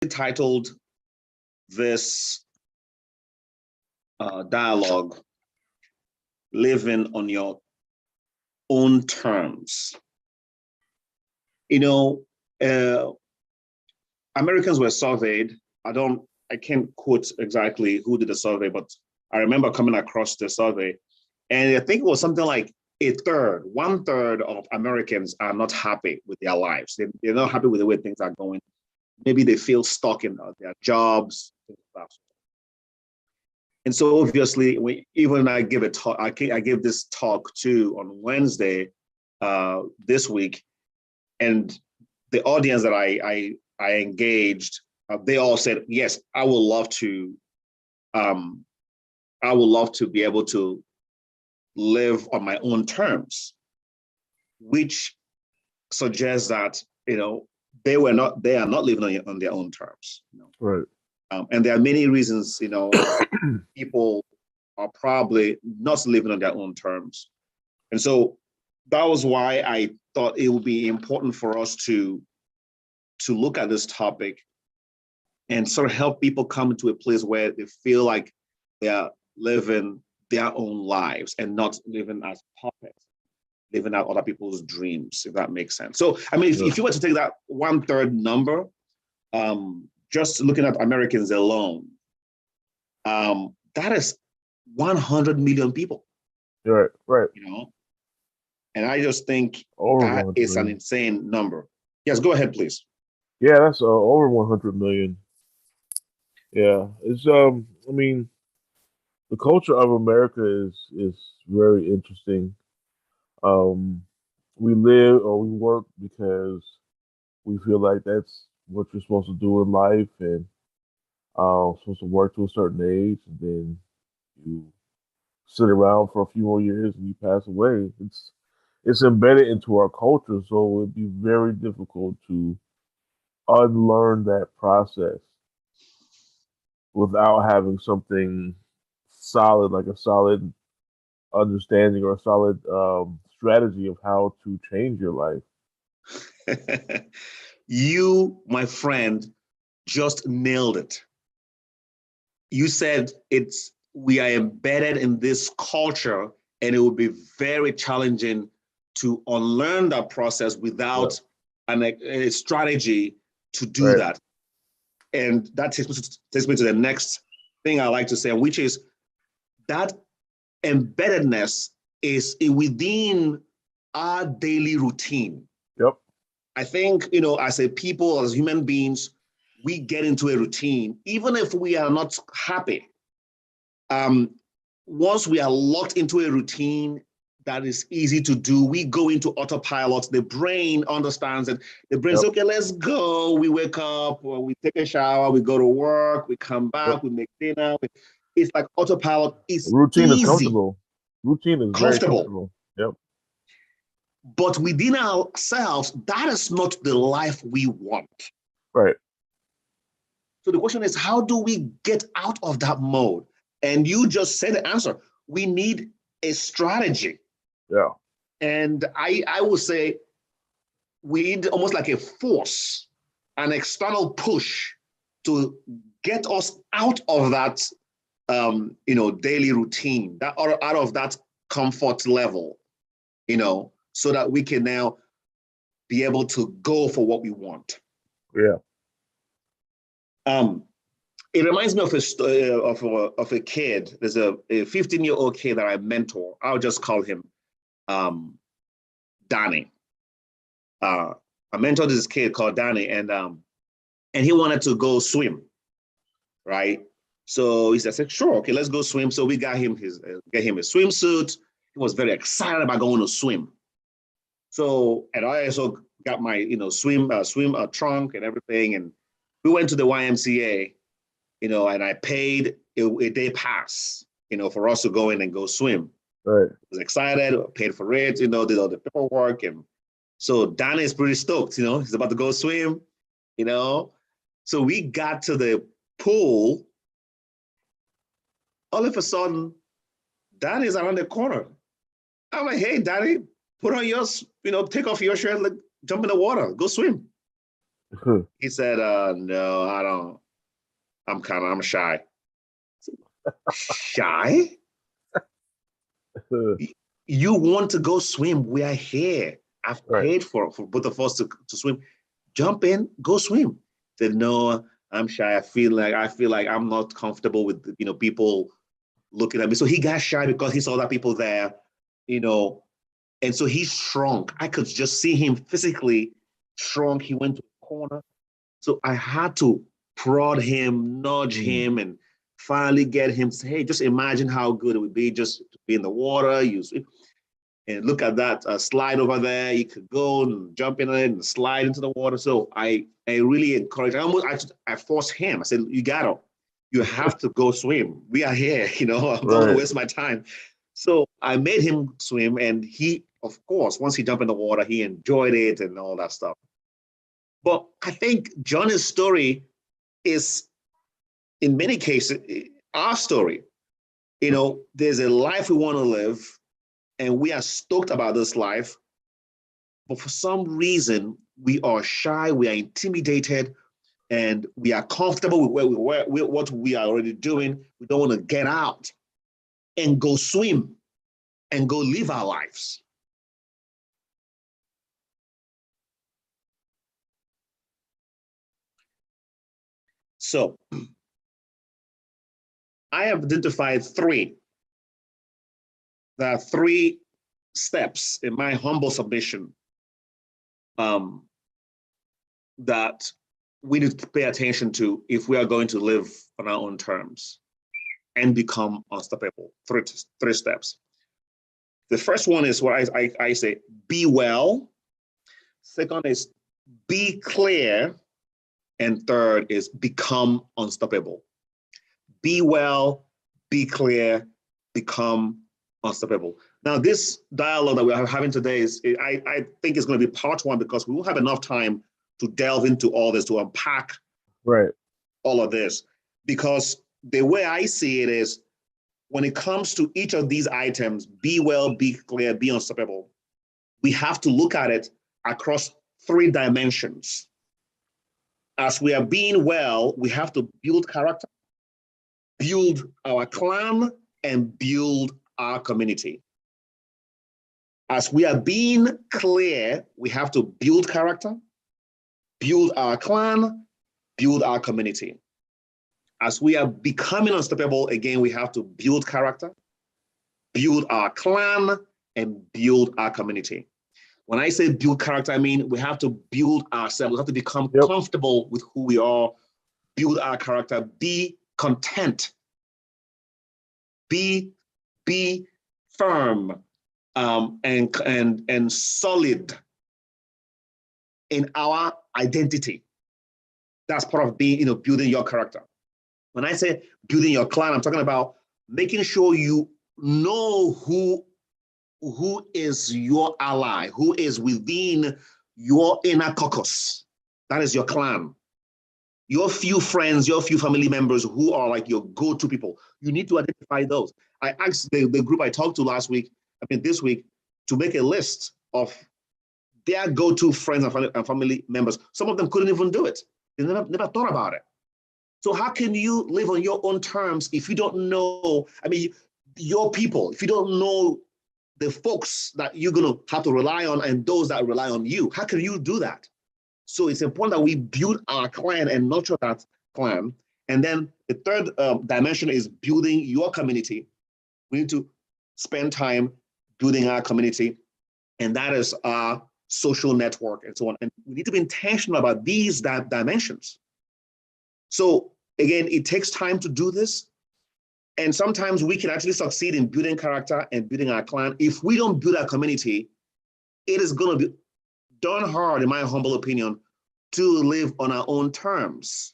titled this dialogue, Living on Your Own Terms. You know, Americans were surveyed. I can't quote exactly who did the survey, but I remember coming across the survey, and I think it was something like one third of Americans are not happy with their lives. They're not happy with the way things are going. Maybe they feel stuck in their jobs. And so obviously, even I give a talk, I gave this talk too on Wednesday this week, and the audience that I engaged, they all said, yes, I would love to be able to live on my own terms, which suggests that, they are not living on their own terms. Right. And there are many reasons, people are probably not living on their own terms. And so that was why I thought it would be important for us to look at this topic and sort of help people come into a place where they feel like they are living their own lives and not living as puppets, living out other people's dreams, if that makes sense. So, I mean, if you were to take that 1/3 number, just looking at Americans alone, that is 100 million people. Right. And I just think that is an insane number. Yes, go ahead, please. Yeah, that's over 100 million. Yeah, it's I mean, the culture of America is very interesting. We live or we work because we feel like that's what you're supposed to do in life, and supposed to work to a certain age, and then you sit around for a few more years and you pass away. It's embedded into our culture, so it'd be very difficult to unlearn that process without having something solid, like a solid understanding or a solid strategy of how to change your life. You, my friend, just nailed it. You said we are embedded in this culture, and it will be very challenging to unlearn that process without a strategy to do that. And that takes me to the next thing I like to say, which is that embeddedness is within our daily routine. Yep. I think, as a people, as human beings, we get into a routine, even if we are not happy. Once we are locked into a routine that is easy to do, we go into autopilot. The brain understands it. The brain says, okay, let's go. We wake up, or we take a shower, we go to work, we come back, we make dinner. It's like autopilot. It's routine easy. Is comfortable. Routine is very comfortable. Yep. But within ourselves, that is not the life we want. Right. So the question is, how do we get out of that mode? And you just said the answer. We need a strategy. Yeah. And I would say we need almost like a force, an external push to get us out of that, daily routine, that out of that comfort level, so that we can now be able to go for what we want. Yeah. It reminds me of a kid. There's a 15-year-old kid that I mentor. I'll just call him Danny. I mentored this kid called Danny, and he wanted to go swim, right? So he said, "Sure, okay, let's go swim." So we got him a swimsuit. He was very excited about going to swim. So, and I also got my swim trunk and everything, and we went to the YMCA. And I paid a day pass, for us to go in and go swim. Right. I was excited, paid for it, did all the paperwork. And so Danny is pretty stoked, he's about to go swim, So we got to the pool. All of a sudden, Danny's around the corner. I'm like, "Hey, Danny, put on your, take off your shirt, jump in the water, go swim." He said, no, I don't. I'm shy. Shy? You want to go swim? We are here. I've Right. paid for both of us to swim. Jump in, go swim. He said, no, I'm shy. I feel like I'm not comfortable with people looking at me. So he got shy because he saw other people there, you know, and so he shrunk. I could just see him physically shrunk. He went to the corner. So I had to prod him, nudge him, and finally get him to say, hey, just imagine how good it would be just to be in the water. And look at that slide over there. You could go and jump in it and slide into the water. So I really encourage. I forced him. I said, you have to go swim. We are here. I don't want to waste my time. So I made him swim, and he, of course, once he jumped in the water, he enjoyed it and all that stuff. But I think Johnny's story is, in many cases, our story. There's a life we want to live, and we are stoked about this life. But for some reason, we are shy, we are intimidated, and we are comfortable with what we are already doing. We don't want to get out and go swim and go live our lives. So I have identified three. There are three steps in my humble submission that we need to pay attention to if we are going to live on our own terms and become unstoppable. Three steps. The first one is what I say, be well. Second is be clear. And third is become unstoppable. Be well, be clear, become unstoppable. Now, this dialogue that we're having today I think is going to be part one, because we won't have enough time to delve into all this, to unpack all of this. Because the way I see it is, when it comes to each of these items, be well, be clear, be unstoppable, we have to look at it across three dimensions. As we are being well, we have to build character, build our clan, and build our community. As we are being clear, we have to build character, build our clan, build our community. As we are becoming unstoppable, again, we have to build character, build our clan, and build our community. When I say build character, I mean we have to build ourselves. We have to become comfortable with who we are, build our character, be content, be firm, and solid in our identity. That's part of being, building your character. When I say building your clan, I'm talking about making sure you know who is your ally, who is within your inner caucus. That is your clan. Your few friends, your few family members who are like your go-to people. You need to identify those. I asked the group I talked to this week, to make a list of their go-to friends and family members. Some of them couldn't even do it. They never thought about it. So how can you live on your own terms if you don't know, your people, if you don't know the folks that you're going to have to rely on and those that rely on you? How can you do that? So it's important that we build our clan and nurture that clan. And then the third dimension is building your community. We need to spend time building our community, and that is our social network and so on. And we need to be intentional about these dimensions. So again, it takes time to do this. And sometimes we can actually succeed in building character and building our clan. If we don't build our community, it is going to be darn hard, in my humble opinion, to live on our own terms.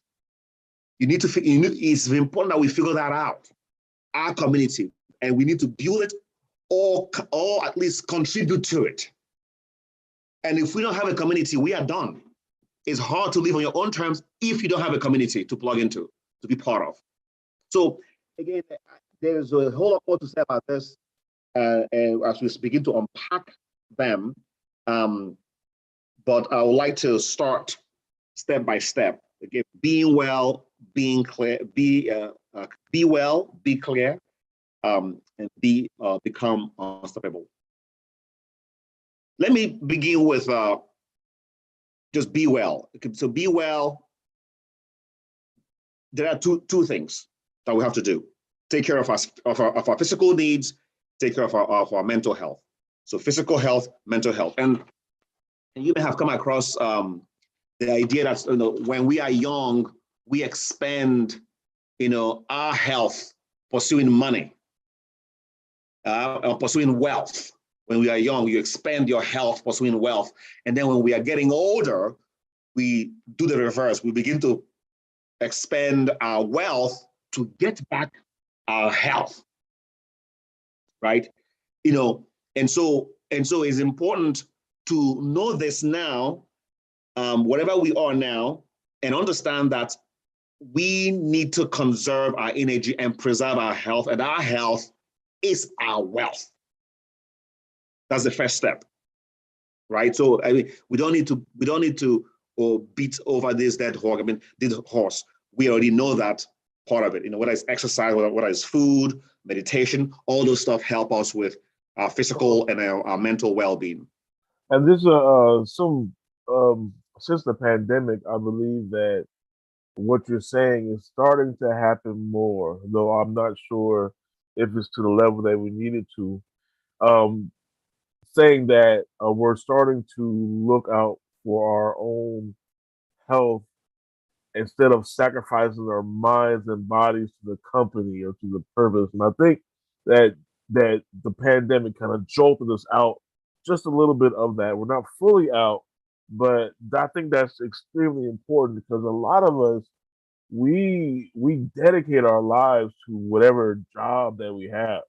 It's important that we figure that out, our community, and we need to build it or at least contribute to it. And if we don't have a community, we are done. It's hard to live on your own terms if you don't have a community to plug into, to be part of. So again, there's a whole lot more to say about this and as we begin to unpack them. But I would like to start step by step. Okay, being well, being clear, be well, be clear, and become unstoppable. Let me begin with just be well. Okay, so be well. There are two things that we have to do: take care of our physical needs, take care of our mental health. So physical health, mental health, and you may have come across the idea that when we are young, we expend our health pursuing money, or pursuing wealth. When we are young, you expend your health pursuing wealth, and then when we are getting older, we do the reverse. We begin to expend our wealth to get back our health, right? And so it's important to know this now, whatever we are now, and understand that we need to conserve our energy and preserve our health, and our health is our wealth. That's the first step, right? So I mean, we don't need to beat over this dead horse. I mean, this horse. We already know that part of it. Whether it's exercise, whether it's food, meditation, all those stuff help us with our physical and our mental well-being. And this since the pandemic, I believe that what you're saying is starting to happen more, though I'm not sure if it's to the level that we needed to. Saying that we're starting to look out for our own health instead of sacrificing our minds and bodies to the company or to the purpose. And I think that the pandemic kind of jolted us out just a little bit of that. We're not fully out, but I think that's extremely important because a lot of us we dedicate our lives to whatever job that we have,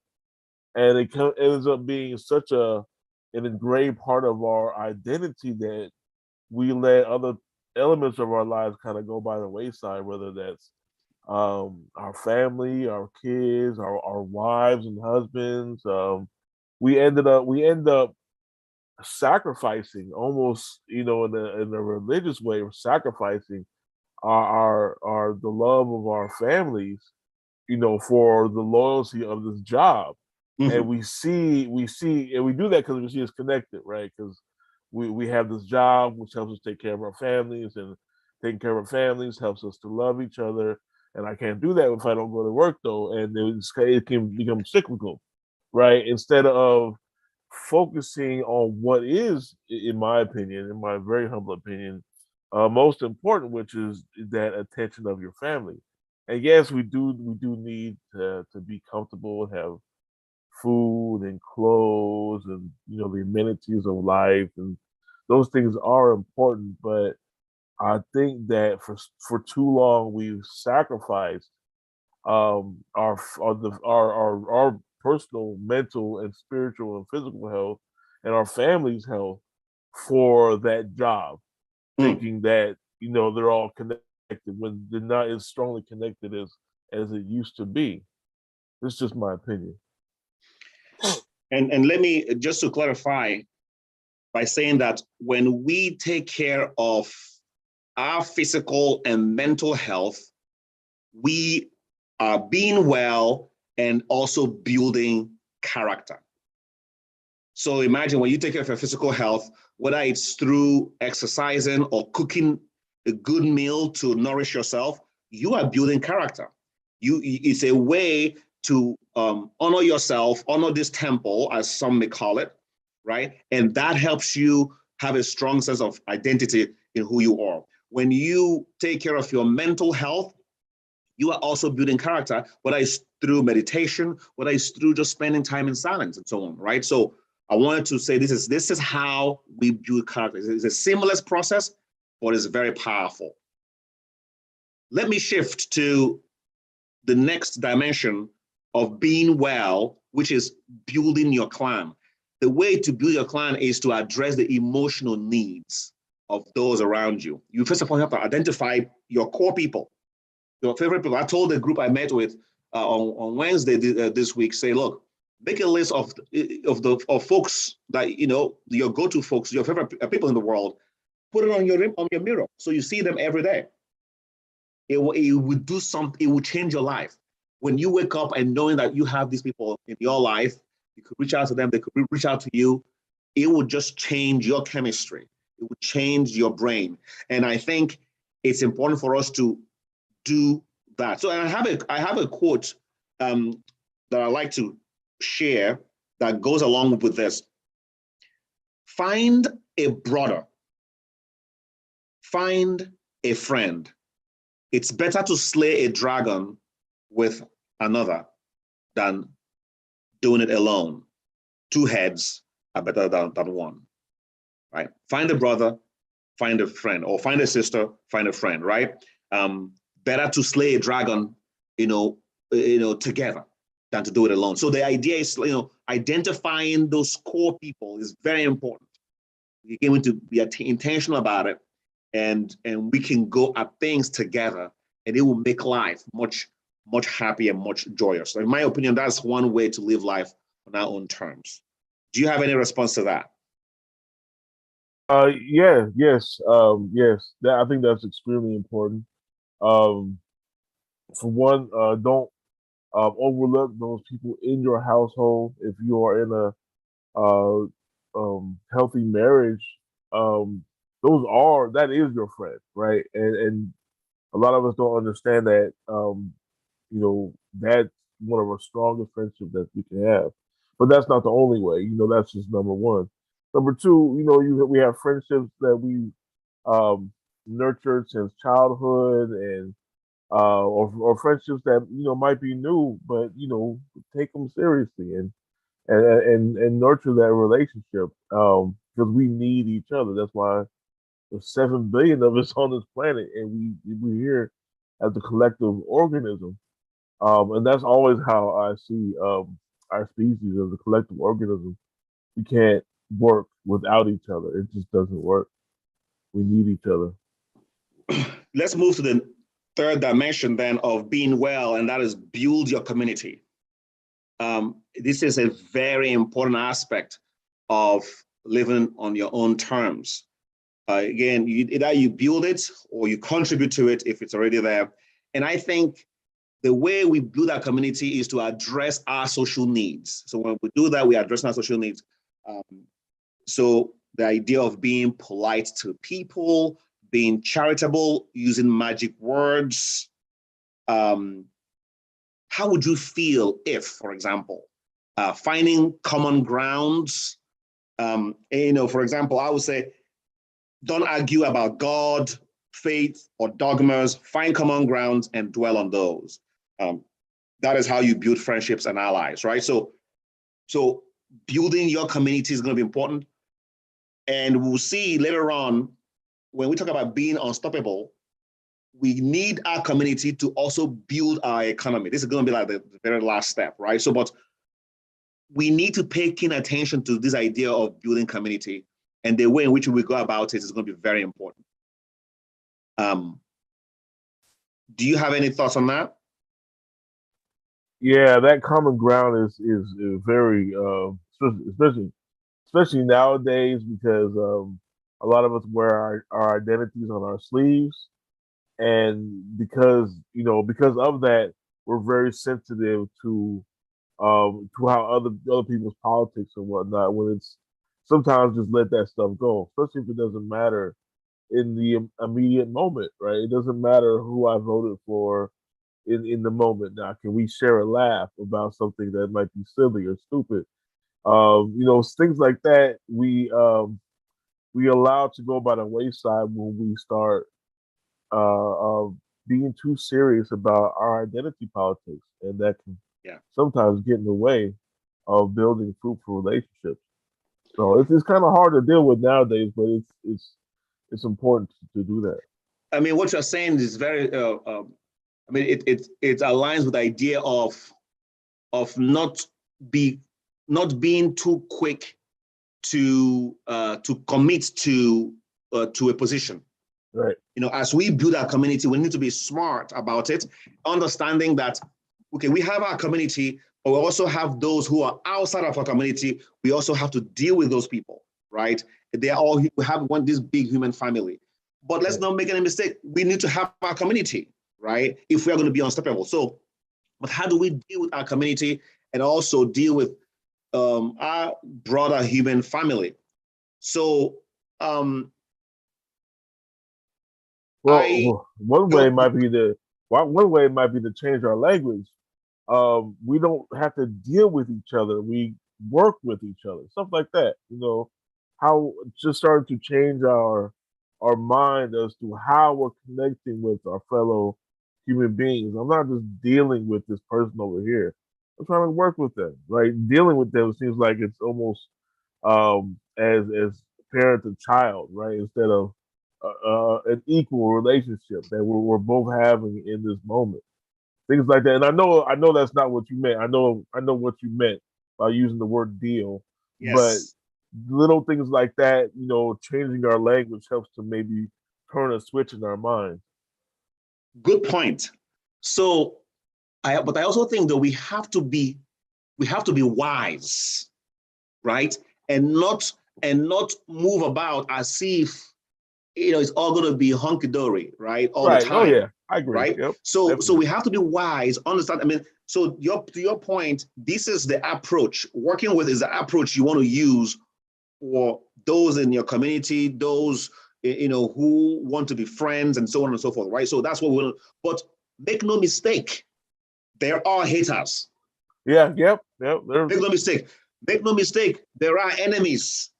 and it ends up being such an engraved part of our identity that we let other elements of our lives kind of go by the wayside, whether that's our family, our kids, our wives and husbands. We end up sacrificing almost, in a religious way, we're sacrificing our the love of our families, for the loyalty of this job. And Mm-hmm. and we do that because we see it's connected, right? Because we have this job which helps us take care of our families, and taking care of our families helps us to love each other. And I can't do that if I don't go to work, though, and it can become cyclical, right? Instead of focusing on what is, in my opinion, in my very humble opinion, most important, which is that attention of your family. And yes, we do need to be comfortable and have food and clothes and the amenities of life, and those things are important. But I think that for too long we've sacrificed our personal, mental, and spiritual and physical health, and our family's health for that job, Mm. thinking that they're all connected when they're not as strongly connected as it used to be. It's just my opinion. And let me just to clarify by saying that when we take care of our physical and mental health, we are being well and also building character. So imagine when you take care of your physical health, whether it's through exercising or cooking a good meal to nourish yourself, you are building character. It's a way to honor yourself, honor this temple, as some may call it, right? And that helps you have a strong sense of identity in who you are. When you take care of your mental health, you are also building character, whether it's through meditation, whether it's through just spending time in silence and so on, right? So I wanted to say this is how we build character. It's a seamless process, but it's very powerful. Let me shift to the next dimension of being well, which is building your clan. The way to build your clan is to address the emotional needs of those around you. You first of all have to identify your core people, your favorite people. I told the group I met with on Wednesday this week, say, look, make a list of folks that your go-to folks, your favorite people in the world, Put it on your mirror so you see them every day. It will do something. It will change your life. When you wake up and knowing that you have these people in your life, you could reach out to them. They could reach out to you. It will just change your chemistry. It will change your brain. And I think it's important for us to do that. So I have a quote that I like to share that goes along with this. Find a brother. Find a friend. It's better to slay a dragon with another than doing it alone. Two heads are better than one, right? Find a brother, find a friend, or find a sister, find a friend, right? Better to slay a dragon, together than to do it alone. So the idea is, identifying those core people is very important. You're going to be intentional about it, and we can go at things together, and it will make life much, much happier, much joyous. So in my opinion, that's one way to live life on our own terms. Do you have any response to that? Yes. I think that's extremely important. For one, don't overlook those people in your household. If you are in a healthy marriage, that is your friend, right? And a lot of us don't understand that. That's one of our strongest friendships that we can have. But that's not the only way. That's just number one. Number two, we have friendships that we nurtured since childhood, and or friendships that might be new, but take them seriously and nurture that relationship, because we need each other. That's why there's 7 billion of us on this planet, and we're here as a collective organism. And that's always how I see our species as a collective organism. We can't work without each other. It just doesn't work. We need each other. Let's move to the third dimension then of being well, and that is build your community. This is a very important aspect of living on your own terms. Again, either you build it or you contribute to it if it's already there. And I think the way we build our community is to address our social needs. So when we do that, we address our social needs. So the idea of being polite to people, being charitable, using magic words. How would you feel if, for example, finding common grounds, for example, I would say, don't argue about God, faith, or dogmas. Find common grounds and dwell on those. That is how you build friendships and allies, right? So building your community is going to be important. And we'll see later on, when we talk about being unstoppable, we need our community to also build our economy. This is going to be like the very last step, right? So, but we need to pay keen attention to this idea of building community, and the way in which we go about it is going to be very important. Do you have any thoughts on that? Yeah, that common ground is very especially nowadays, because a lot of us wear our identities on our sleeves, and because of that, we're very sensitive to how other people's politics and whatnot. When it's sometimes just let that stuff go, especially if it doesn't matter in the immediate moment, right? It doesn't matter who I voted for in the moment. Now, can we share a laugh about something that might be silly or stupid? Things like that we allow to go by the wayside when we start being too serious about our identity politics, and that can sometimes get in the way of building fruitful relationships. So it's kind of hard to deal with nowadays, but it's important to do that. I mean, what you're saying is very. I mean, it aligns with the idea of not being too quick to commit to a position. Right. As we build our community, we need to be smart about it, understanding that, okay, we have our community, but we also have those who are outside of our community. We also have to deal with those people, right? They are all, we have this big human family. But let's not make any mistake. We need to have our community, right? If we are going to be unstoppable. So, but how do we deal with our community and also deal with our broader human family? So, one way might be to change our language. We don't have to deal with each other. We work with each other, stuff like that. How just starting to change our mind as to how we're connecting with our fellow human beings. I'm not just dealing with this person over here. I'm trying to work with them. Right, dealing with them seems like it's almost as parent to child, right? Instead of an equal relationship that we're both having in this moment. Things like that. And I know that's not what you meant. I know what you meant by using the word deal. But yes, little things like that, changing our language helps to maybe turn a switch in our mind. good point. So, but I also think that we have to be wise, right? And not move about as if it's all going to be hunky dory, right? All the Right. Oh time, yeah. I agree. right? Yep. So Definitely. we have to be wise, understand. I mean, so to your point, this is the approach. Working with is the approach you want to use for those in your community, those who want to be friends, and so on and so forth, right? So that's what we want. But make no mistake, there are haters. Yeah. Yep. Make no mistake. Make no mistake. There are enemies.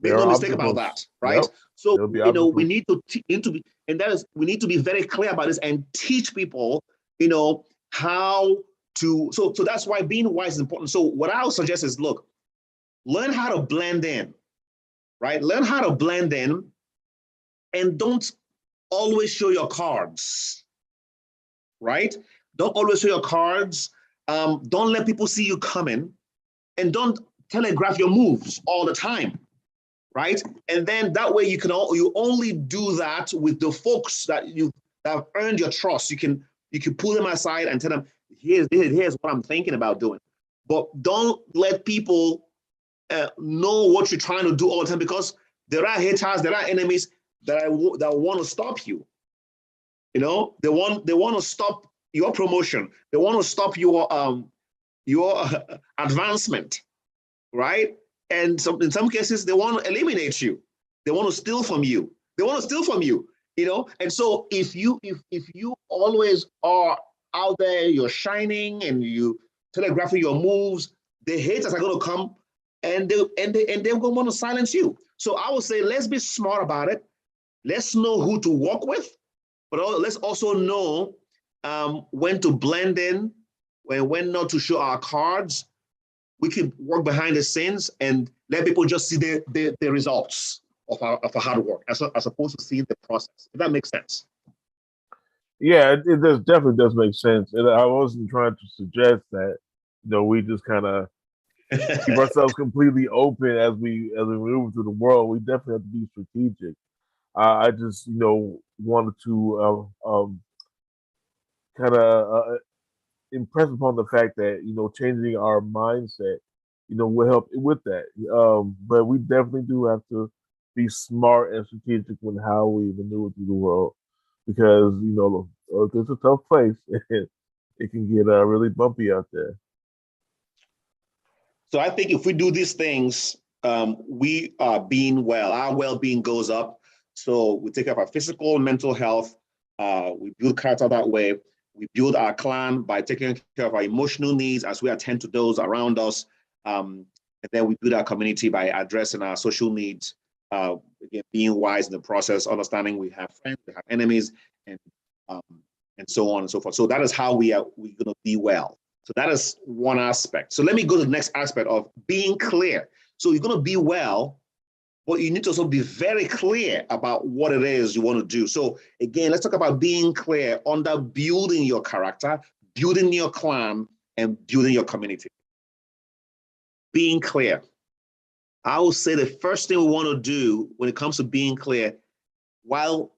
Make There no are mistake about obstacles. that, right? Yep. So There'll be we obstacles. need to and that is we need to be very clear about this and teach people, how to. So that's why being wise is important. So what I would suggest is, look, learn how to blend in, right? Learn how to blend in, and don't always show your cards, right? Don't always show your cards. Don't let people see you coming, and don't telegraph your moves all the time, right? And then that way you only do that with the folks that have earned your trust. You can pull them aside and tell them, here's what I'm thinking about doing. But don't let people know what you're trying to do all the time, because there are haters, there are enemies that want to stop you. They want to stop your promotion. They want to stop your advancement, right? And in some cases, they want to eliminate you. They want to steal from you. They want to steal from you. And so if you always are out there, you're shining and you telegraphing your moves, the haters are going to come, and they're going to want to silence you. So I would say, let's be smart about it. Let's know who to work with, but let's also know when to blend in, when not to show our cards. We can work behind the scenes and let people just see the results of our hard work, as opposed to seeing the process. If that makes sense. Yeah, it does definitely does make sense. And I wasn't trying to suggest that we just kind of keep ourselves completely open as we move through the world. We definitely have to be strategic. I just wanted to kind of impress upon the fact that changing our mindset will help with that. But we definitely do have to be smart and strategic with how we maneuver through the world, because Earth is a tough place and it can get really bumpy out there. So I think if we do these things, we are being well. Our well-being goes up. So we take care of our physical and mental health. We build character that way. We build our clan by taking care of our emotional needs as we attend to those around us. And then we build our community by addressing our social needs, again, being wise in the process, understanding we have friends, we have enemies, and um, and so on and so forth. So that is how we're going to be well. So that is one aspect. So let me go to the next aspect of being clear. So you're going to be well, but you need to also be very clear about what it is you want to do. So again, let's talk about being clear under building your character, building your clan, and building your community. Being clear. I will say the first thing we want to do when it comes to being clear while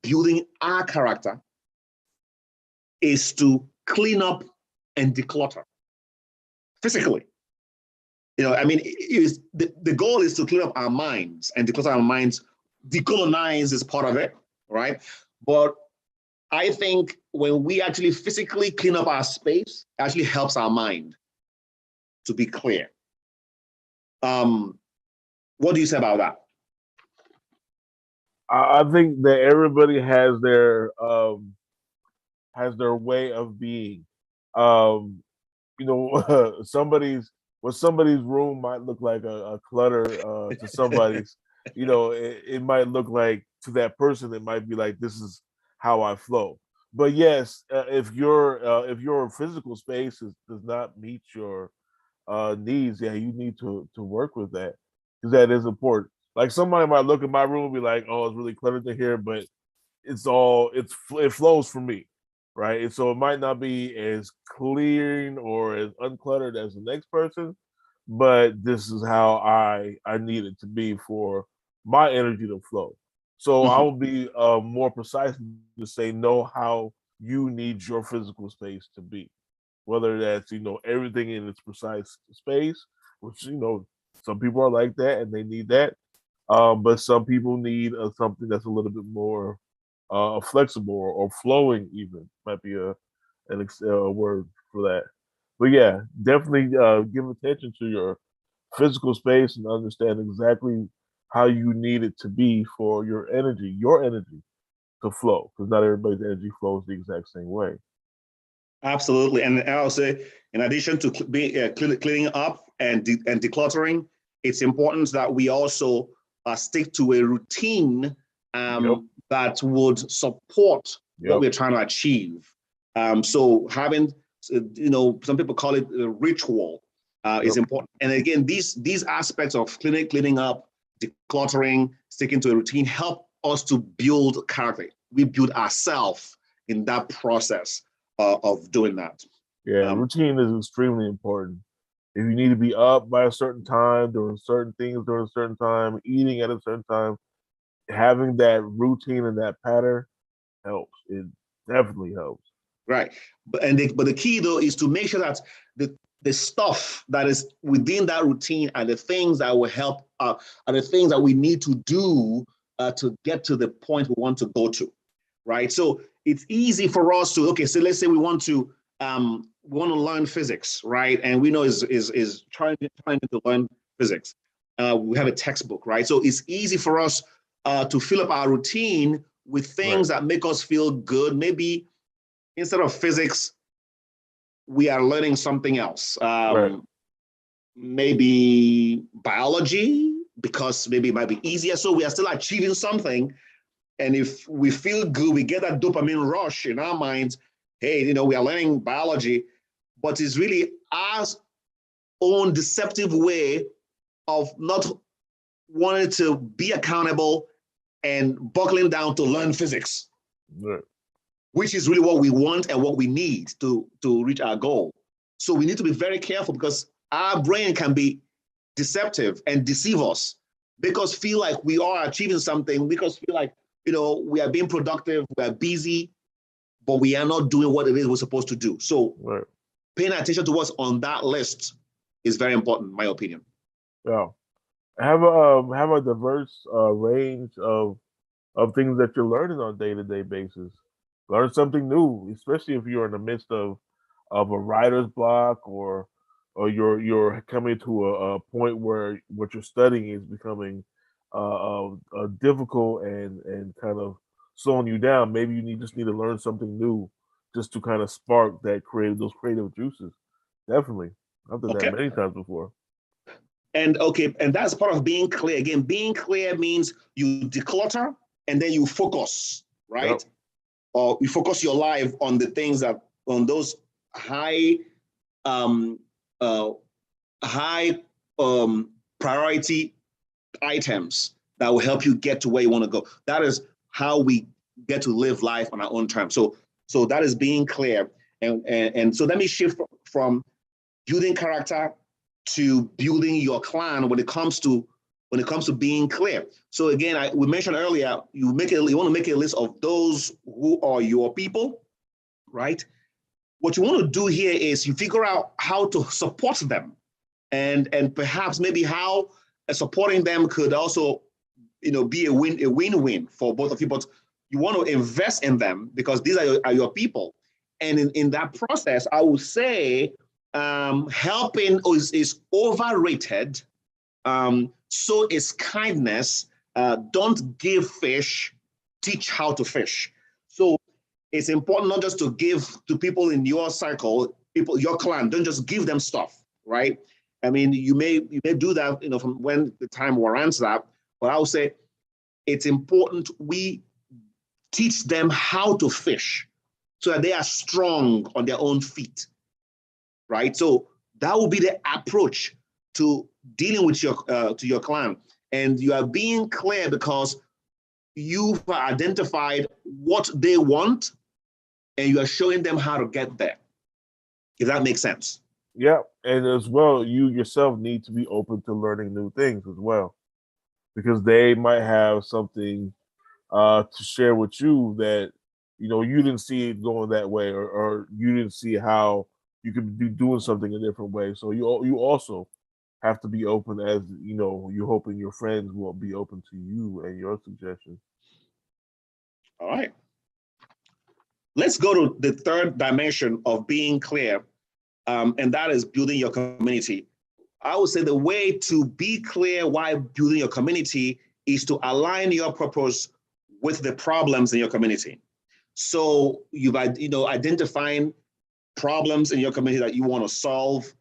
building our character is to clean up and declutter physically. I mean, the goal is to clean up our minds, and declutter our minds. Decolonize is part of it, right? But I think when we actually physically clean up our space, it actually helps our mind to be clear. What do you say about that? I think that everybody has their way of being. Somebody's room might look like a clutter to somebody's. It might look like to that person, it might be like, this is how I flow. But yes, if your physical space does not meet your needs, yeah, you need to work with that, because that is important. Like, somebody might look at my room and be like, "Oh, it's really cluttered in here," but it flows for me, right? And so it might not be as clean or as uncluttered as the next person, but this is how I need it to be for my energy to flow. So I will be more precise to say, know how you need your physical space to be, whether that's everything in its precise space, which some people are like that and they need that, but some people need something that's a little bit more flexible or flowing. Even might be a word for that. But yeah, definitely give attention to your physical space and understand exactly how you need it to be for your energy to flow, because not everybody's energy flows the exact same way. Absolutely. And I'll say, in addition to cleaning up and decluttering, it's important that we also stick to a routine that would support what we're trying to achieve. So having, some people call it a ritual is important. And again, these aspects of cleaning up, decluttering, sticking to a routine help us to build character. We build ourselves in that process of doing that. Yeah, routine is extremely important. If you need to be up by a certain time, doing certain things during a certain time, eating at a certain time, having that routine and that pattern helps. It definitely helps. Right. But the key though is to make sure that the stuff that is within that routine and the things that will help are the things that we need to do to get to the point we want to go to. Right. So it's easy for us to, okay, so let's say we want to learn physics, right? And we know is trying to learn physics. We have a textbook, right? So it's easy for us to fill up our routine with things that make us feel good. Maybe instead of physics, we are learning something else. Maybe biology, because maybe it might be easier. So we are still achieving something. And if we feel good, we get that dopamine rush in our minds. Hey, we are learning biology, but it's really our own deceptive way of not wanting to be accountable and buckling down to learn physics, which is really what we want and what we need to reach our goal. So we need to be very careful, because our brain can be deceptive and deceive us, make us feel like we are achieving something, make us feel like, we are being productive, we are busy, but we are not doing what it is we're supposed to do. So paying attention to what's on that list is very important, in my opinion. Yeah. Have a diverse range of things that you're learning on a day-to-day basis. Learn something new, especially if you're in the midst of a writer's block, or you're coming to a point where what you're studying is becoming difficult and kind of slowing you down. Maybe you just need to learn something new, just to kind of spark those creative juices. Definitely, I've done that many times before. And that's part of being clear. Again, being clear means you declutter and then you focus, right? Or you focus your life on the things on those high priority items that will help you get to where you want to go. That is how we get to live life on our own terms. So that is being clear. And so let me shift from building character to building your clan when it comes to being clear. So again, we mentioned earlier, you want to make a list of those who are your people, right? What you want to do here is you figure out how to support them. and perhaps maybe how supporting them could also, be a win-win for both of you. But you want to invest in them because these are your people. And in that process, I would say helping is overrated. So is kindness. Don't give fish, teach how to fish. So it's important not just to give to people in your circle, people, your clan. Don't just give them stuff, right? I mean, you may do that, from when the time warrants that. But I would say it's important we teach them how to fish so that they are strong on their own feet, right? So that will be the approach to dealing with your clan. And you are being clear because you've identified what they want and you are showing them how to get there. If that makes sense. Yeah, and as well, you yourself need to be open to learning new things as well, because they might have something to share with you that you didn't see it going that way, or you didn't see how you could be doing something a different way. So you also have to be open, as you're hoping your friends will be open to you and your suggestions. All right. Let's go to the third dimension of being clear, and that is building your community. I would say the way to be clear while building your community is to align your purpose with the problems in your community. So you've identifying problems in your community that you want to solve,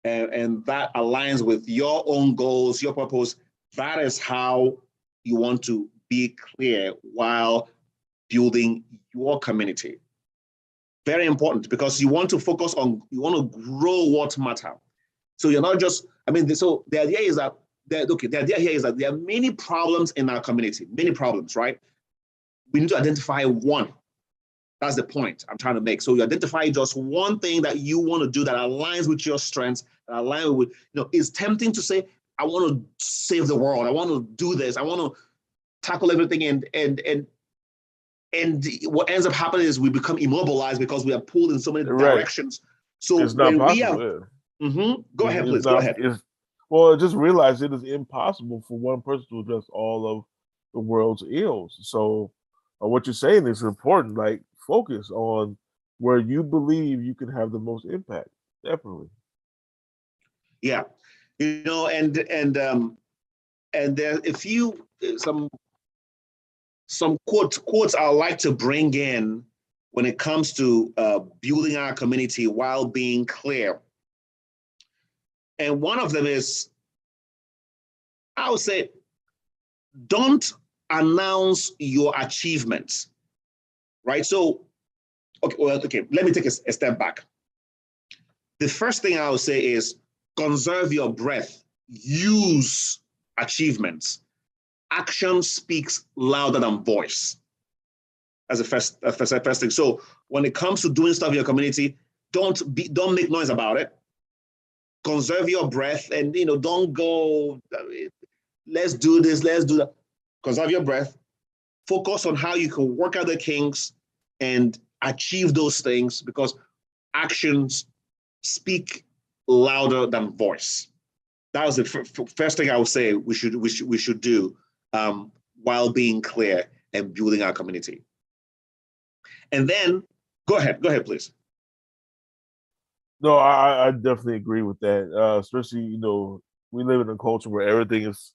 and that aligns with your own goals, your purpose. That is how you want to be clear while building your community. Very important, because you want to focus on, you want to grow what matter. So you're not just, so the idea is that, the idea here is that there are many problems in our community, many problems, right? We need to identify one. That's the point I'm trying to make. So you identify just one thing that you want to do that aligns with your strengths, that aligns with, it's tempting to say, I want to save the world. I want to do this. I want to tackle everything. And what ends up happening is we become immobilized because we are pulled in so many directions. So it's not when we possible. are, go ahead, please. Not, go ahead. Well, just realize it is impossible for one person to address all of the world's ills. So what you're saying is important. Like, focus on where you believe you can have the most impact. Definitely. Yeah, and there are a few some quotes I like to bring in when it comes to building our community while being clear. And one of them is, I would say, don't announce your achievements, right? So, okay, let me take a step back. The first thing I would say is conserve your breath, use achievements. Action speaks louder than voice. That's the first thing. So when it comes to doing stuff in your community, don't make noise about it. Conserve your breath, and don't go, let's do this, let's do that. Conserve your breath. Focus on how you can work out the kinks and achieve those things, because actions speak louder than voice. That was the first thing I would say we should do while being clear and building our community. And then go ahead, please. No, I definitely agree with that. Especially, we live in a culture where everything is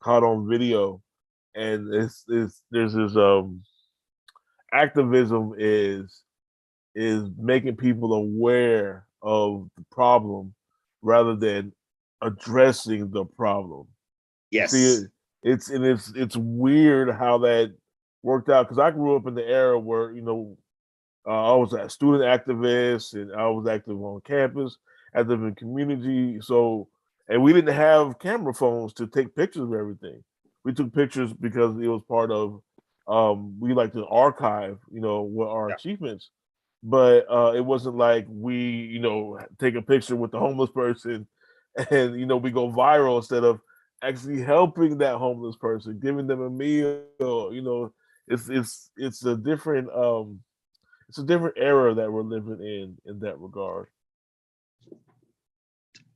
caught on video, and there's this activism is making people aware of the problem rather than addressing the problem. Yes. See, it's weird how that worked out, because I grew up in the era where I was a student activist, and I was active on campus, active in community. So, and we didn't have camera phones to take pictures of everything. We took pictures because it was part of we like to archive, what our achievements. But it wasn't like we, take a picture with the homeless person and we go viral, instead of actually helping that homeless person, giving them a meal. It's a different era that we're living in that regard.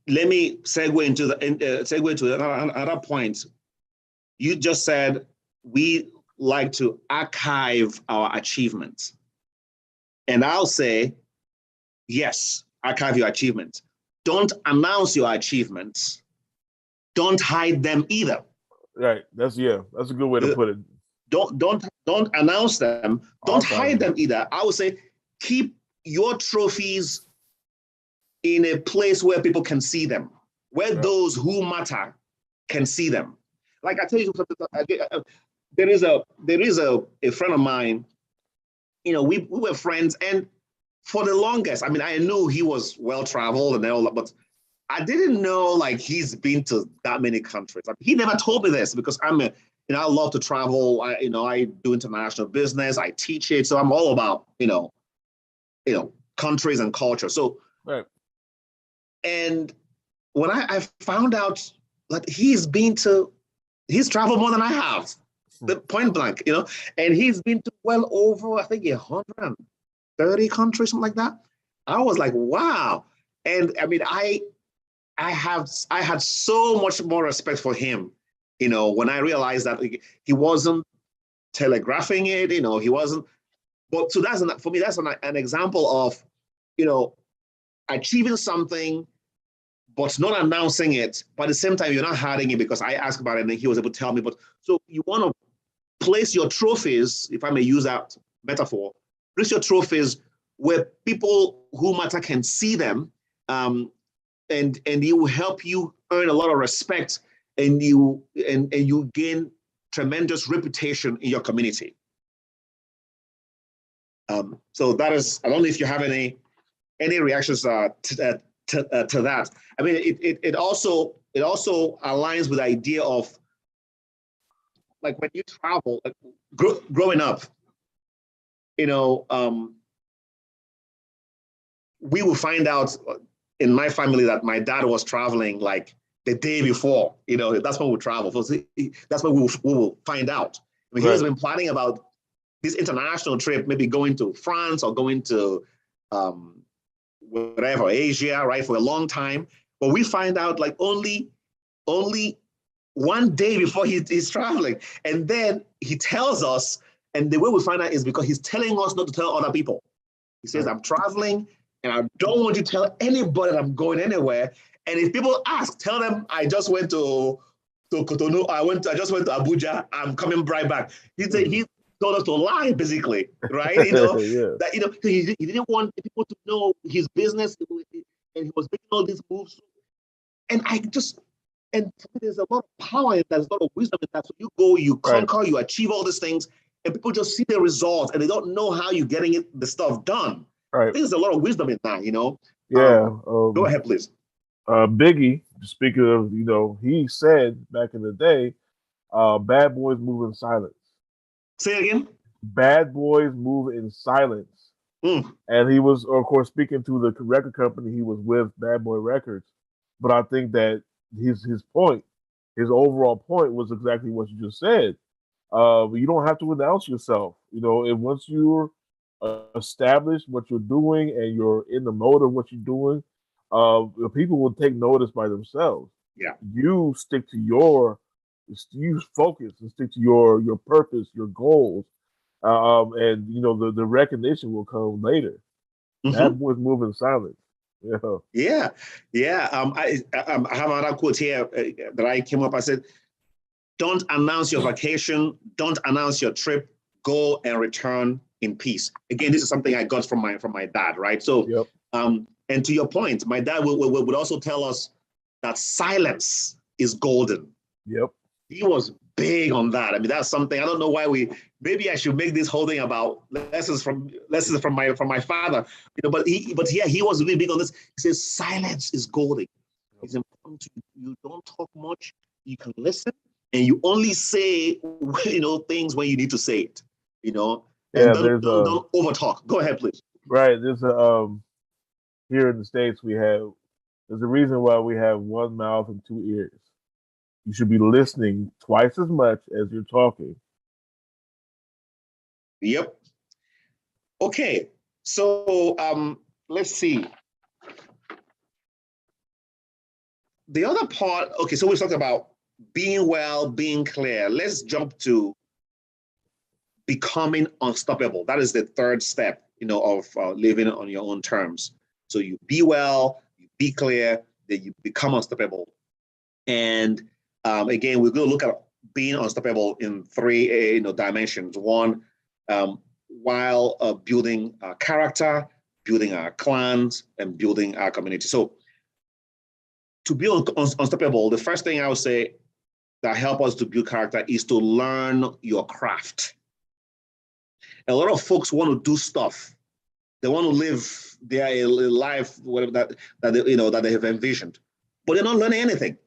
let me segue to another point. You just said we like to archive our achievements. And I'll say, yes, archive your achievements. Don't announce your achievements. Don't hide them either. Right. That's a good way to put it. Don't announce them. Don't hide them either. I would say keep your trophies in a place where people can see them, where those who matter can see them. Like I tell you something, there is a friend of mine, we were friends, and for the longest, I mean, I knew he was well-traveled and all that, but I didn't know like he's been to that many countries. He never told me this because I love to travel. I do international business. I teach it, so I'm all about countries and culture. So, right. And when I found out that he's traveled more than I have, the point blank, and he's been to well over, I think, 130 countries, something like that. I was like, wow. And I mean, I had so much more respect for him, when I realized that he wasn't telegraphing it, he wasn't. But so for me, that's an example of, achieving something, but not announcing it. But at the same time, you're not hiding it because I asked about it and he was able to tell me. But so you want to place your trophies, if I may use that metaphor, place your trophies where people who matter can see them. And it will help you earn a lot of respect, and you gain tremendous reputation in your community. So that is, I don't know if you have any reactions to that. I mean, it also aligns with the idea of like when you travel, like, growing up, we will find out in my family that my dad was traveling like the day before. That's when we travel. So that's when we will find out. I mean, he has been planning about this international trip, maybe going to France or going to whatever, Asia, right, for a long time. But we find out like only one day before he's traveling. And then he tells us, and the way we find out is because he's telling us not to tell other people. He says, I'm traveling and I don't want you to tell anybody that I'm going anywhere. And if people ask, tell them I just went to Cotonou, I just went to Abuja, I'm coming right back. He told us to lie, basically, right? That he didn't want people to know his business, and he was making all these moves. And there's a lot of power in that, there's a lot of wisdom in that. So you go, you conquer, you achieve all these things, and people just see the results, and they don't know how you're getting the stuff done. Right. I think there's a lot of wisdom in that, Yeah. Go ahead, please. Biggie, speaking of, he said back in the day, bad boys move in silence. Say it again. Bad boys move in silence. And he was, of course, speaking to the record company he was with, Bad Boy Records. But I think that his overall point was exactly what you just said. You don't have to announce yourself. And once you're established what you're doing and you're in the mode of what you're doing, people will take notice by themselves. Yeah. You focus and stick to your purpose, your goals, and the recognition will come later. That boys move in silence. Yeah. I have another quote here that I came up. I said, "Don't announce your vacation. Don't announce your trip. Go and return in peace." Again, this is something I got from my dad, right? So, and to your point, my dad would also tell us that silence is golden. Yep. He was big on that. I mean, that's something, I don't know why maybe I should make this whole thing about lessons from my father, but he was really big on this. He says, silence is golden. It's important you don't talk much, you can listen, and you only say, things when you need to say it, and don't over talk. Go ahead, please. Right. There's here in the States, there's a reason why we have one mouth and two ears. You should be listening twice as much as you're talking. Yep. Okay. So let's see. the other part, okay, so we talked about being well, being clear. Let's jump to becoming unstoppable. That is the third step, of living on your own terms. So you be well, you be clear, then you become unstoppable. And again, we're going to look at being unstoppable in three dimensions. One, while building character, building our clans, and building our community. So to be unstoppable, the first thing I would say that help us to build character is to learn your craft. A lot of folks want to do stuff. They want to live their life, whatever that they have envisioned, but they're not learning anything.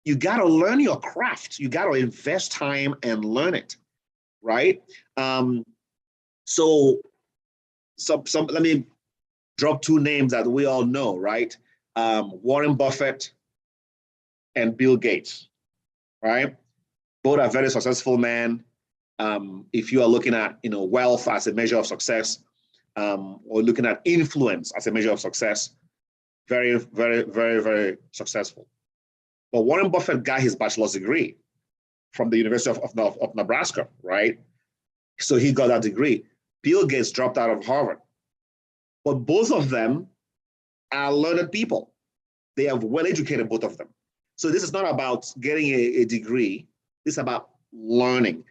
You got to learn your craft. You got to invest time and learn it, right? So let me drop two names that we all know, right? Warren Buffett and Bill Gates, right? Both are very successful men. If you are looking at wealth as a measure of success, or looking at influence as a measure of success, very, very, very, very successful. But Warren Buffett got his bachelor's degree from the University of Nebraska, right? So he got that degree. Bill Gates dropped out of Harvard. But both of them are learned people. They are well educated, both of them. So this is not about getting a degree. This is about learning,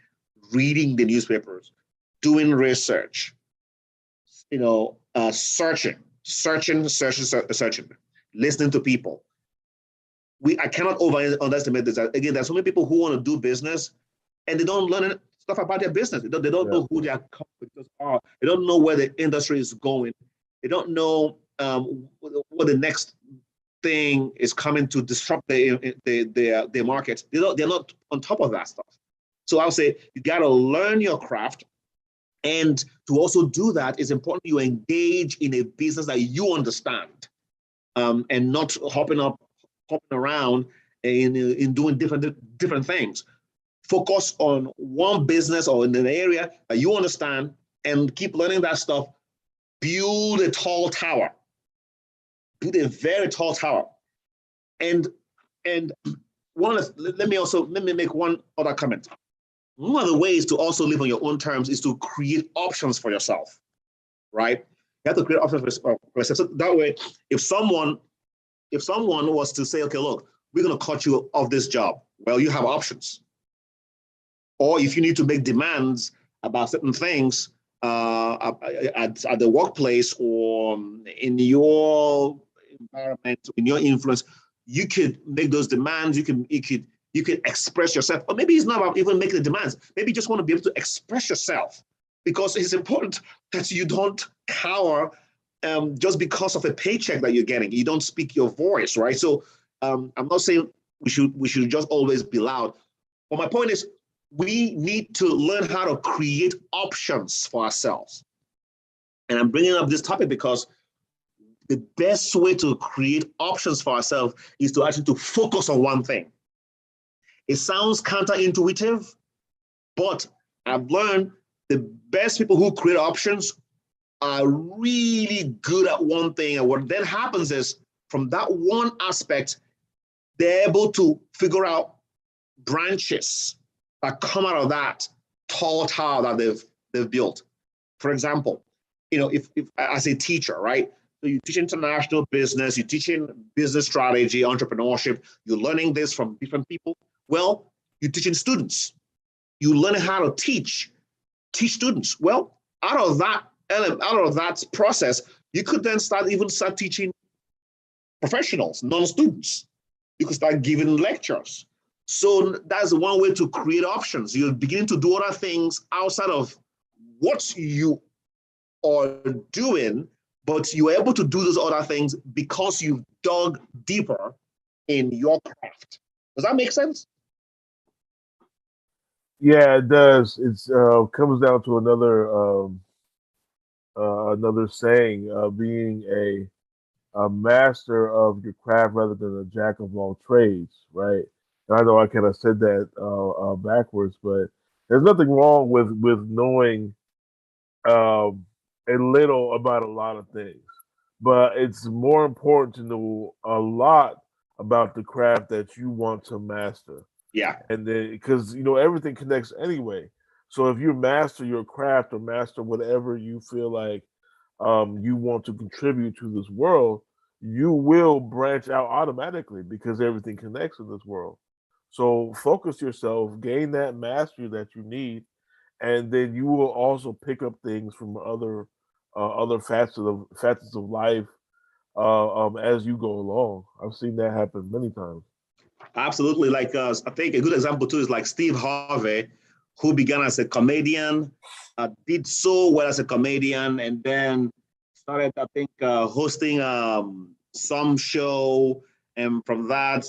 reading the newspapers, doing research, searching, listening to people. I cannot underestimate this. Again, there's so many people who want to do business and they don't learn stuff about their business. They don't know who their competitors are. They don't know where the industry is going. They don't know what the next thing is coming to disrupt their market. They're not on top of that stuff. So I'll say you got to learn your craft. And to also do that, it's important you engage in a business that you understand, and not hopping around in doing different things. Focus on one business or in an area that you understand and keep learning that stuff. Build a tall tower. Build a very tall tower. And let me make one other comment. One of the ways to also live on your own terms is to create options for yourself, right? You have to create options for yourself. So that way, if someone was to say, okay, look, we're going to cut you off this job, well, you have options. Or if you need to make demands about certain things at the workplace or in your environment, in your influence, you could make those demands. You could express yourself, or maybe it's not about even making the demands. Maybe you just want to be able to express yourself, because it's important that you don't cower just because of a paycheck that you're getting. You don't speak your voice, right? So I'm not saying we should just always be loud. But my point is, we need to learn how to create options for ourselves. And I'm bringing up this topic because the best way to create options for ourselves is to actually focus on one thing. It sounds counterintuitive, but I've learned the best people who create options are really good at one thing. And what then happens is, from that one aspect, they're able to figure out branches that come out of that tall tower that they've built. For example, if as a teacher, right? So you teach international business, you're teaching business strategy, entrepreneurship, you're learning this from different people. Well, you're teaching students. You learn how to teach students. Well, out of that process, you could then start teaching professionals, non-students. You could start giving lectures. So that's one way to create options. You're beginning to do other things outside of what you are doing, but you're able to do those other things because you've dug deeper in your craft. Does that make sense? Yeah, it does. It's comes down to another saying, being a master of your craft rather than a jack of all trades, right? And I know I kind of said that backwards, but there's nothing wrong with knowing a little about a lot of things, but it's more important to know a lot about the craft that you want to master. Yeah. And then, because everything connects anyway. So if you master your craft or master whatever you feel like you want to contribute to this world, you will branch out automatically because everything connects in this world. So focus yourself, gain that mastery that you need, and then you will also pick up things from other facets of life as you go along. I've seen that happen many times. Absolutely. Like I think a good example too is like Steve Harvey, who began as a comedian, did so well as a comedian, and then started, I think, hosting some show, and from that,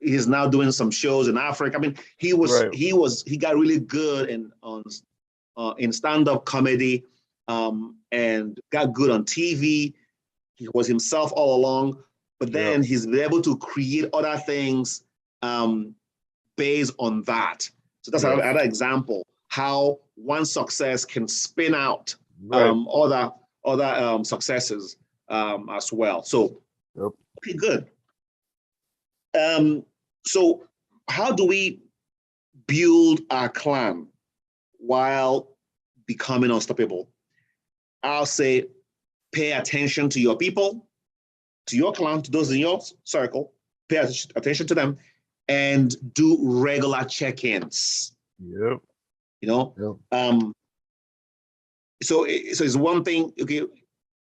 he's now doing some shows in Africa. I mean, Right. he got really good in stand-up comedy, and got good on TV. He was himself all along, but Yeah. then he's been able to create other things um, based on that. So that's Yes. another example how one success can spin out Right. other successes as well. So Yep. okay, good. So how do we build our clan while becoming unstoppable? I'll say pay attention to your people, to your clan, to those in your circle, pay attention to them, and do regular check-ins. Yep. You know, Yep. So it's one thing. Okay,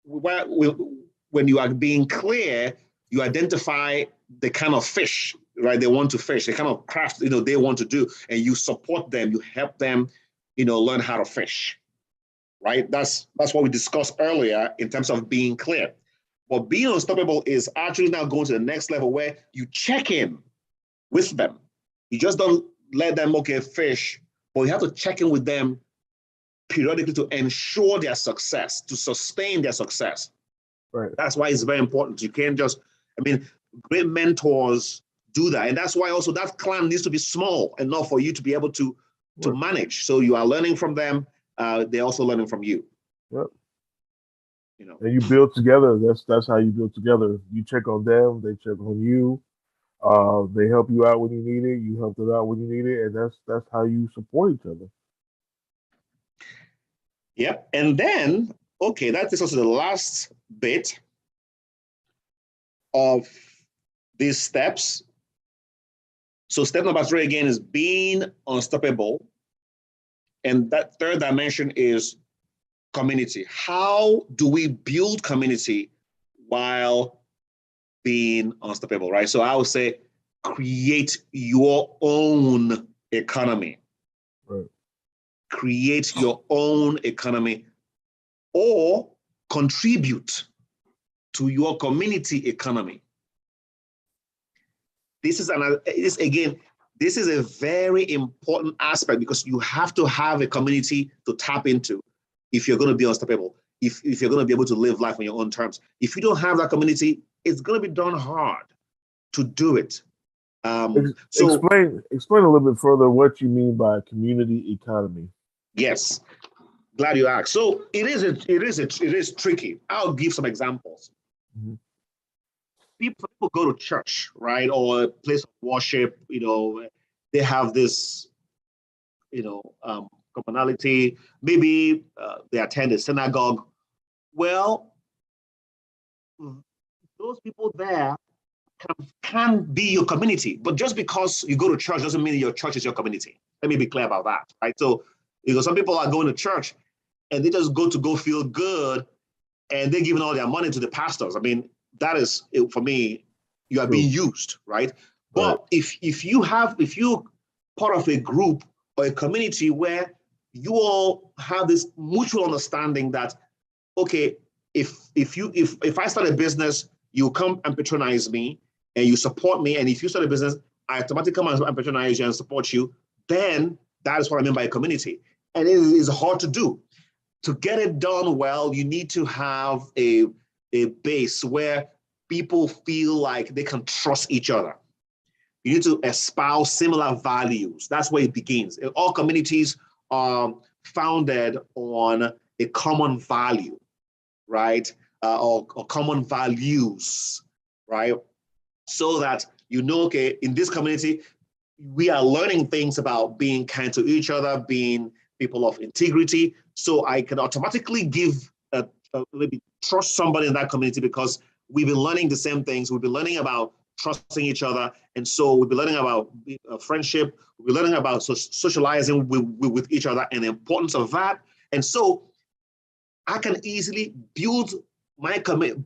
when you are being clear, you identify the kind of fish, right? They want to fish, the kind of craft they want to do, and you support them. You help them, learn how to fish, right? That's what we discussed earlier in terms of being clear. But being unstoppable is actually now going to the next level where you check in with them. You just don't let them fish, but you have to check in with them periodically to ensure their success, to sustain their success. Right. That's why it's very important. You can't just, great mentors do that. And that's why also that clan needs to be small enough for you to be able to manage. So you are learning from them. They're also learning from you. Yep. You know. And you build together. That's how you build together. You check on them, they check on you. They help you out when you need it. You help them out when you need it, and that's how you support each other. Yep. And then, okay, that is also the last bit of these steps. So step number 3 again is being unstoppable. And that third dimension is community. How do we build community while being unstoppable, right? So I would say create your own economy. Right. Create your own economy or contribute to your community economy. This is a very important aspect because you have to have a community to tap into if you're going to be unstoppable, if you're going to be able to live life on your own terms. If you don't have that community, it's going to be done hard to do it. So explain a little bit further what you mean by community economy. Yes, glad you asked. So it is tricky. I'll give some examples. Mm-hmm. People go to church, right, or a place of worship. They have this, commonality. Maybe they attend a synagogue. Well, those people there can be your community, but just because you go to church doesn't mean your church is your community. Let me be clear about that, right? So, some people are going to church and they just go feel good, and they're giving all their money to the pastors. That is, for me, you are being used, right? But if you're part of a group or a community where you all have this mutual understanding that, okay, if I start a business, you come and patronize me and you support me, and if you start a business, I automatically come and patronize you and support you, then that is what I mean by a community. And it is hard to do. To get it done well, you need to have a base where people feel like they can trust each other. You need to espouse similar values. That's where it begins. All communities are founded on a common value, right? Or common values, right? so that you know, okay, in this community, we are learning things about being kind to each other, being people of integrity. So I can automatically give maybe trust somebody in that community because we've been learning the same things. We've been learning about trusting each other. And so we'll be learning about friendship. We'll be learning about socializing with each other and the importance of that. And so I can easily build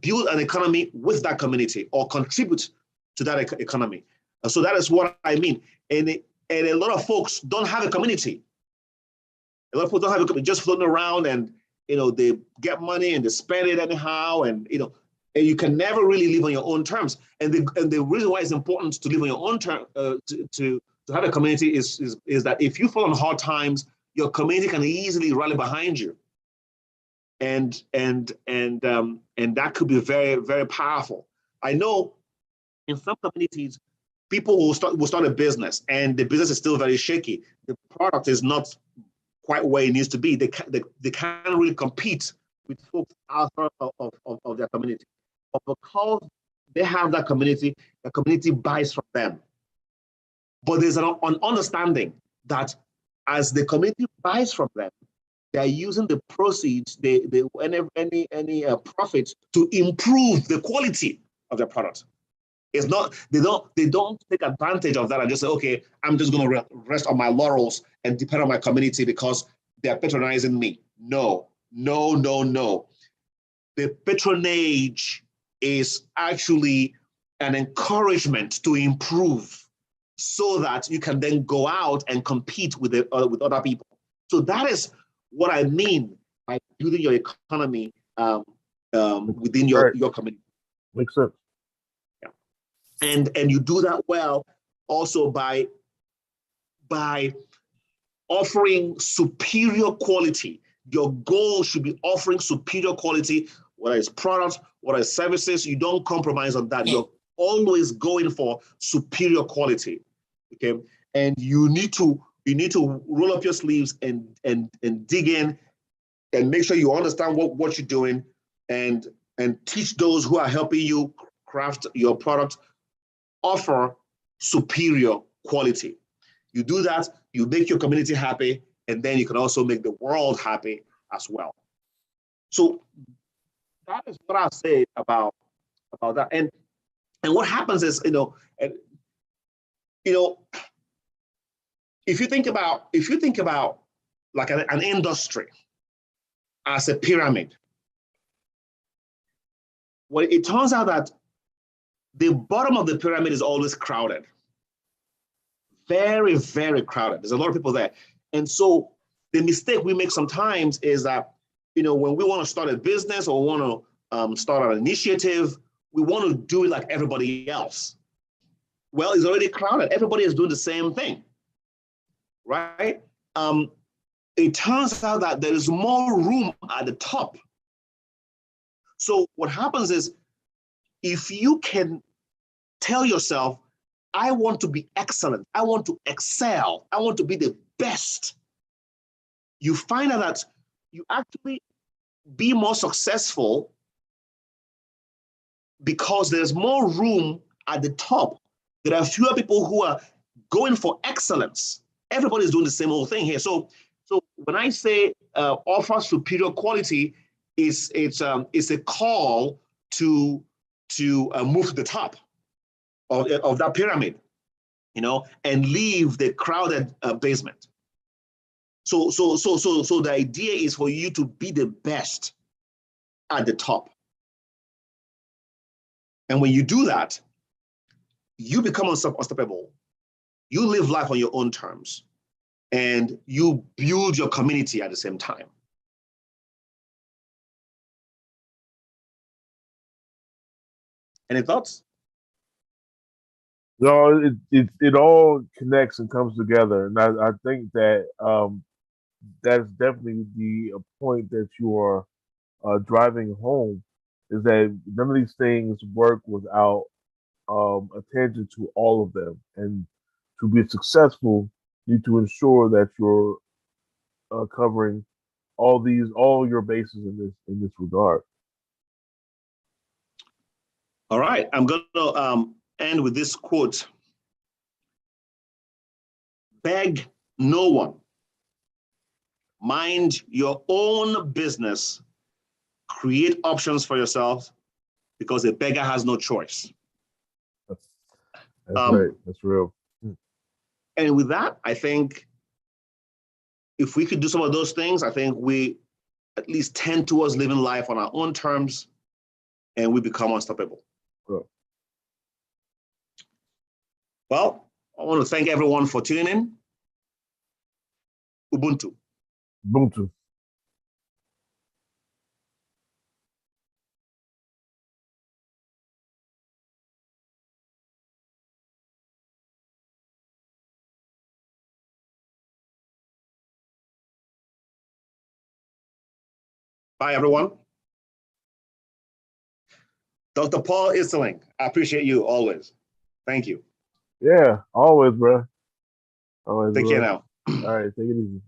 build an economy with that community or contribute to that economy. So that is what I mean. And a lot of folks don't have a community. A lot of folks don't have a community, just floating around, and they get money and they spend it anyhow, and and you can never really live on your own terms. And the reason why it's important to live on your own terms, to have a community is that if you fall on hard times, your community can easily rally behind you. And that could be very, very powerful. I know in some communities, people will start a business, and the business is still very shaky. The product is not quite where it needs to be. They can't really compete with folks outside of their community. But because they have that community, the community buys from them. But there's an understanding that as the community buys from them, they're using the proceeds, any profits to improve the quality of their product. It's not, they don't take advantage of that and just say, okay, I'm just going to rest on my laurels and depend on my community because they're patronizing me. No. The patronage is actually an encouragement to improve so that you can then go out and compete with other people. So that is what I mean by building your economy within your community. Makes sense. Yeah. And you do that well also by offering superior quality. Your goal should be offering superior quality, whether it's products, whether it's services. You don't compromise on that. You're always going for superior quality. Okay. And you need to roll up your sleeves and dig in and make sure you understand what you're doing and teach those who are helping you craft your product, offer superior quality. You do that, you make your community happy, and then you can also make the world happy as well. So that is what I say about that. And what happens is, if you think about like an industry as a pyramid, well, it turns out that the bottom of the pyramid is always crowded. Very, very crowded. There's a lot of people there. And so the mistake we make sometimes is that, when we want to start a business or want to start an initiative, we want to do it like everybody else. Well, it's already crowded. Everybody is doing the same thing, right? It turns out that there is more room at the top. So what happens is, if you can tell yourself, I want to be excellent, I want to excel, I want to be the best, you find out that you actually be more successful because there's more room at the top. There are fewer people who are going for excellence. Everybody's doing the same old thing here. So when I say offer superior quality, it's a call to move to the top of that pyramid, and leave the crowded basement. So the idea is for you to be the best at the top. And when you do that, you become unstoppable. You live life on your own terms, and you build your community at the same time. Any thoughts? No, it all connects and comes together, and I think that that's definitely the point that you are driving home, is that none of these things work without attention to all of them, and to be successful, you need to ensure that you're covering all your bases in this regard. All right, I'm gonna end with this quote: beg no one, mind your own business, create options for yourself, because a beggar has no choice. That's right. That's real. And with that, I think if we could do some of those things, I think we at least tend towards living life on our own terms, and we become unstoppable. Real. Well, I want to thank everyone for tuning in. Ubuntu. Ubuntu. Bye, everyone. Dr. Paul Isling, I appreciate you always. Thank you. Yeah, always, bro. Always, Take bro. care now. All right, take it easy.